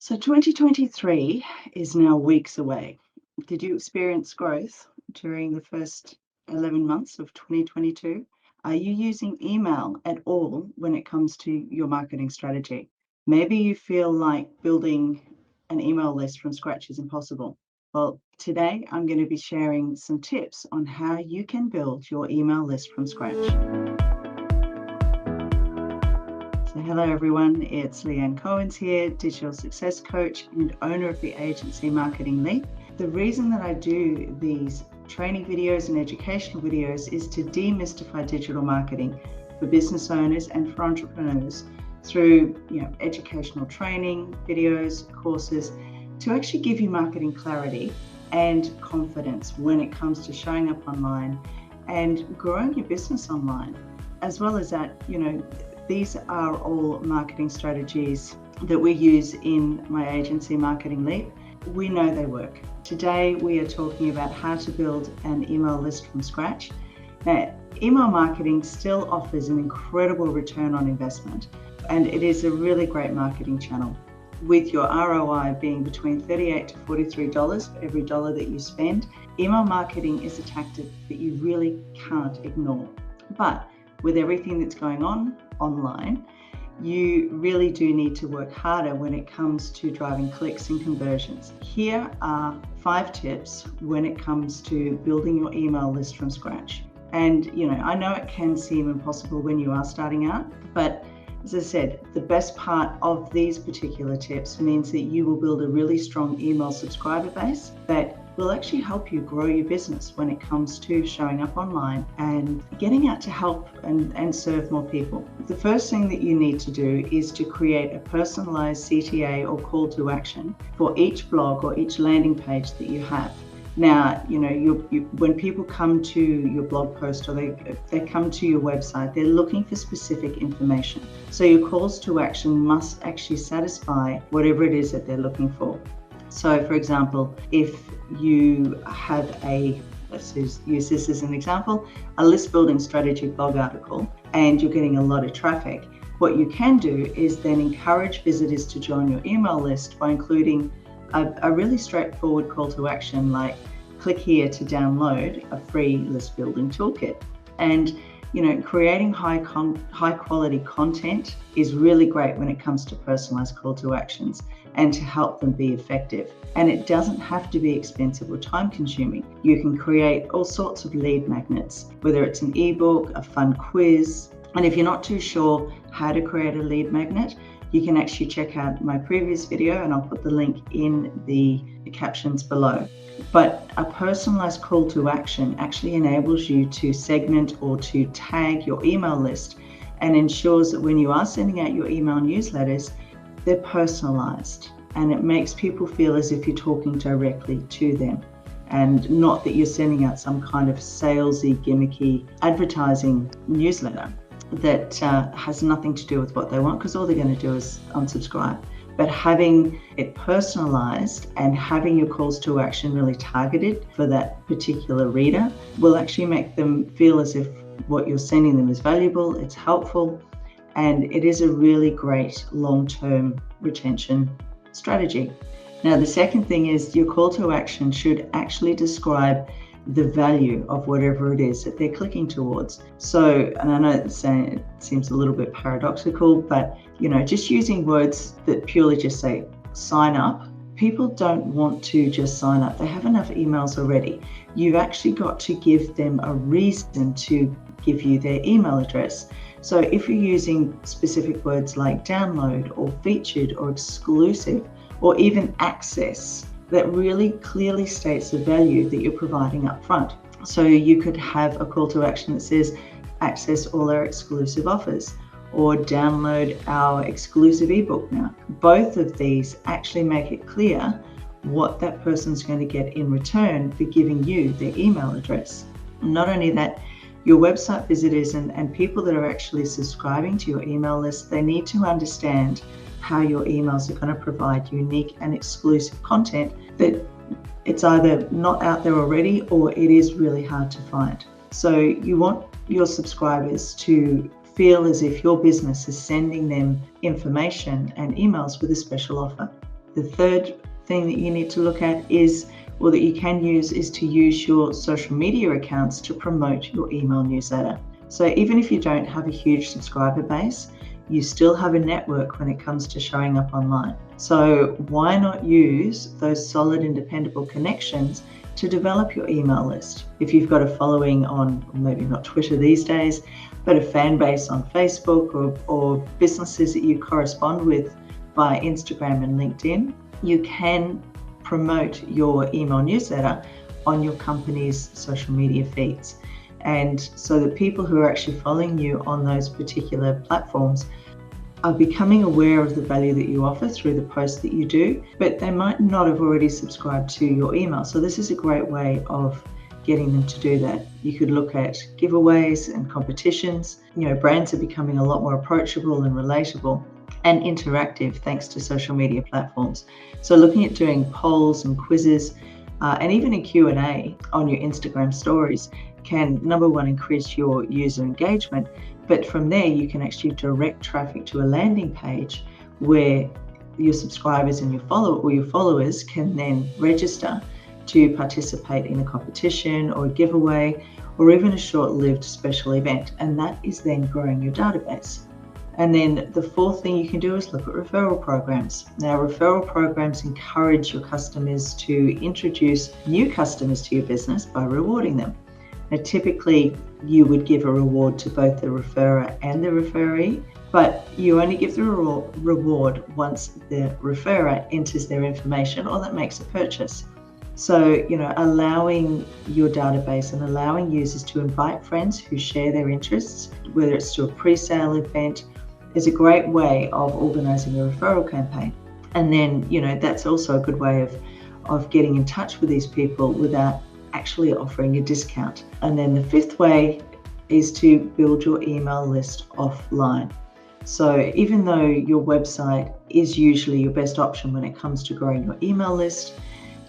So 2023 is now weeks away. Did you experience growth during the first 11 months of 2022? Are you using email at all when it comes to your marketing strategy? Maybe you feel like building an email list from scratch is impossible. Well, today I'm going to be sharing some tips on how you can build your email list from scratch. So hello everyone, it's Leanne Cohen's here, digital success coach and owner of the agency Marketing Leap. The reason that I do these training videos and educational videos is to demystify digital marketing for business owners and for entrepreneurs through educational training, videos, courses, to actually give you marketing clarity and confidence when it comes to showing up online and growing your business online. As well as that, these are all marketing strategies that we use in my agency, Marketing Leap. We know they work. Today, we are talking about how to build an email list from scratch. Now, email marketing still offers an incredible return on investment, and it is a really great marketing channel, with your ROI being between $38 to $43 for every dollar that you spend. Email marketing is a tactic that you really can't ignore. But with everything that's going on online, you really do need to work harder when it comes to driving clicks and conversions. Here are 5 tips when it comes to building your email list from scratch. And I know it can seem impossible when you are starting out, but as I said, the best part of these particular tips means that you will build a really strong email subscriber base that will actually help you grow your business when it comes to showing up online and getting out to help and serve more people. The first thing that you need to do is to create a personalized CTA or call to action for each blog or each landing page that you have. Now, when people come to your blog post or they come to your website, they're looking for specific information. So your calls to action must actually satisfy whatever it is that they're looking for. So for example, if you have let's use this as an example, a list building strategy blog article, and you're getting a lot of traffic, what you can do is then encourage visitors to join your email list by including a really straightforward call to action, like click here to download a free list building toolkit. And creating high quality content is really great when it comes to personalized call to actions and to help them be effective. And it doesn't have to be expensive or time consuming. You can create all sorts of lead magnets, whether it's an ebook, a fun quiz. And if you're not too sure how to create a lead magnet, you can actually check out my previous video, and I'll put the link in the captions below. But a personalized call to action actually enables you to segment or to tag your email list and ensures that when you are sending out your email newsletters, they're personalized, and it makes people feel as if you're talking directly to them and not that you're sending out some kind of salesy, gimmicky advertising newsletter that has nothing to do with what they want, because all they're going to do is unsubscribe. But having it personalized and having your calls to action really targeted for that particular reader will actually make them feel as if what you're sending them is valuable, it's helpful, and it is a really great long-term retention strategy. Now, the second thing is your call to action should actually describe the value of whatever it is that they're clicking towards. So, and I know it seems a little bit paradoxical, but just using words that purely just say sign up, people don't want to just sign up. They have enough emails already. You've actually got to give them a reason to give you their email address. So if you're using specific words like download or featured or exclusive or even access, that really clearly states the value that you're providing up front. So you could have a call to action that says access all our exclusive offers or download our exclusive ebook now. Both of these actually make it clear what that person's going to get in return for giving you their email address. Not only that, your website visitors and people that are actually subscribing to your email list, they need to understand how your emails are going to provide unique and exclusive content that it's either not out there already or it is really hard to find. So you want your subscribers to feel as if your business is sending them information and emails with a special offer. The third thing that you need to look at is, or that you can use, is to use your social media accounts to promote your email newsletter. So even if you don't have a huge subscriber base, you still have a network when it comes to showing up online. So why not use those solid and dependable connections to develop your email list? If you've got a following on, maybe not Twitter these days, but a fan base on Facebook, or businesses that you correspond with via Instagram and LinkedIn, you can promote your email newsletter on your company's social media feeds. And so that people who are actually following you on those particular platforms are becoming aware of the value that you offer through the posts that you do, but they might not have already subscribed to your email. So this is a great way of getting them to do that. You could look at giveaways and competitions. Brands are becoming a lot more approachable and relatable and interactive thanks to social media platforms. So looking at doing polls and quizzes and even a Q&A on your Instagram stories can, number one, increase your user engagement, but from there you can actually direct traffic to a landing page where your subscribers and your followers can then register to participate in a competition or a giveaway or even a short-lived special event, and that is then growing your database. And then the fourth thing you can do is look at referral programs. Now, referral programs encourage your customers to introduce new customers to your business by rewarding them. Now, typically, you would give a reward to both the referrer and the referee, but you only give the reward once the referrer enters their information or that makes a purchase. So, allowing your database and allowing users to invite friends who share their interests, whether it's to a pre-sale event, is a great way of organizing a referral campaign. And then, that's also a good way of getting in touch with these people without actually offering a discount. And then the fifth way is to build your email list offline. So even though your website is usually your best option when it comes to growing your email list,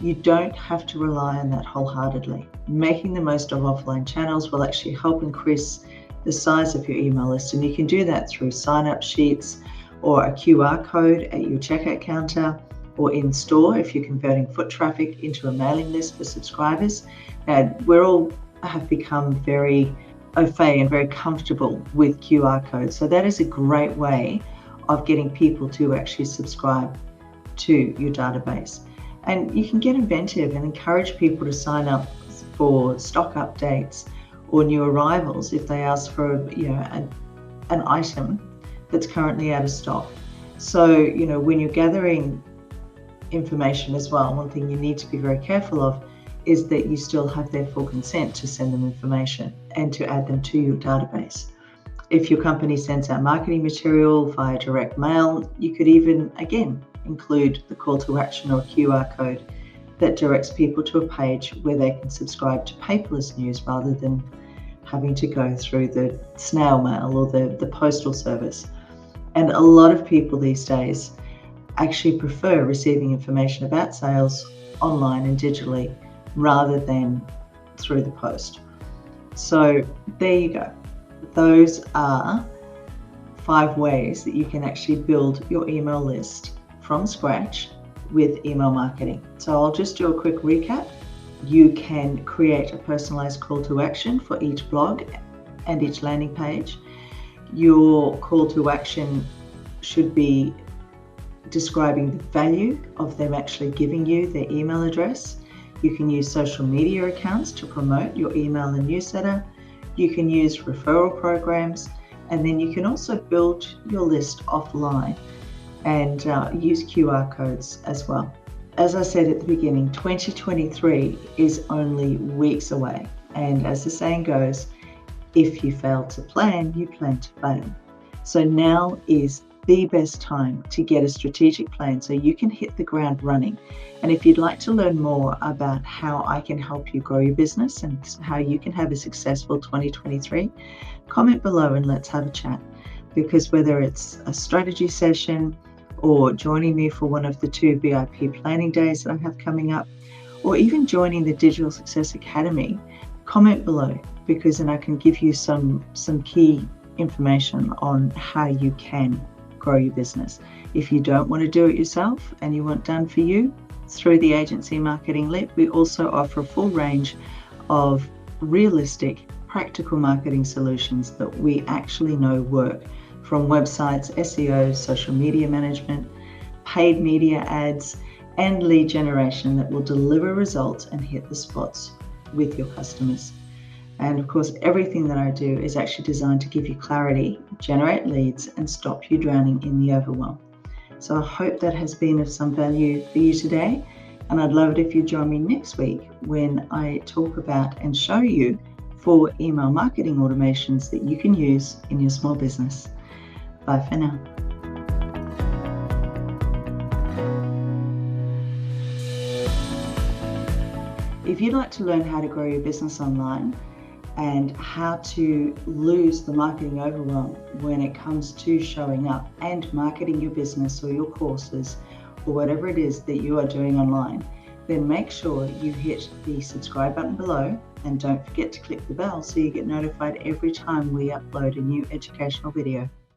you don't have to rely on that wholeheartedly. Making the most of offline channels will actually help increase the size of your email list, and you can do that through sign-up sheets or a QR code at your checkout counter or in store if you're converting foot traffic into a mailing list for subscribers. And we all have become very au fait and very comfortable with QR codes, so that is a great way of getting people to actually subscribe to your database. And you can get inventive and encourage people to sign up for stock updates or new arrivals if they ask for an item that's currently out of stock. So when you're gathering information as well, one thing you need to be very careful of is that you still have their full consent to send them information and to add them to your database. If your company sends out marketing material via direct mail, you could even again include the call to action or QR code that directs people to a page where they can subscribe to paperless news rather than having to go through the snail mail or the postal service. And a lot of people these days actually prefer receiving information about sales online and digitally rather than through the post. So there you go. Those are 5 ways that you can actually build your email list from scratch with email marketing. So I'll just do a quick recap. You can create a personalized call to action for each blog and each landing page. Your call to action should be describing the value of them actually giving you their email address. You can use social media accounts to promote your email and newsletter. You can use referral programs, and then you can also build your list offline and use QR codes as well. As I said at the beginning, 2023 is only weeks away. And as the saying goes, if you fail to plan, you plan to fail. So now is the best time to get a strategic plan so you can hit the ground running. And if you'd like to learn more about how I can help you grow your business and how you can have a successful 2023, comment below and let's have a chat. Because whether it's a strategy session or joining me for one of the 2 VIP planning days that I have coming up, or even joining the Digital Success Academy, comment below, because then I can give you some key information on how you can grow your business. If you don't want to do it yourself and you want done for you, through the Agency Marketing Leap, we also offer a full range of realistic, practical marketing solutions that we actually know work, from websites, SEO, social media management, paid media ads, and lead generation that will deliver results and hit the spots with your customers. And of course, everything that I do is actually designed to give you clarity, generate leads, and stop you drowning in the overwhelm. So I hope that has been of some value for you today. And I'd love it if you join me next week when I talk about and show you 4 email marketing automations that you can use in your small business. Bye for now. If you'd like to learn how to grow your business online and how to lose the marketing overwhelm when it comes to showing up and marketing your business or your courses or whatever it is that you are doing online, then make sure you hit the subscribe button below and don't forget to click the bell so you get notified every time we upload a new educational video.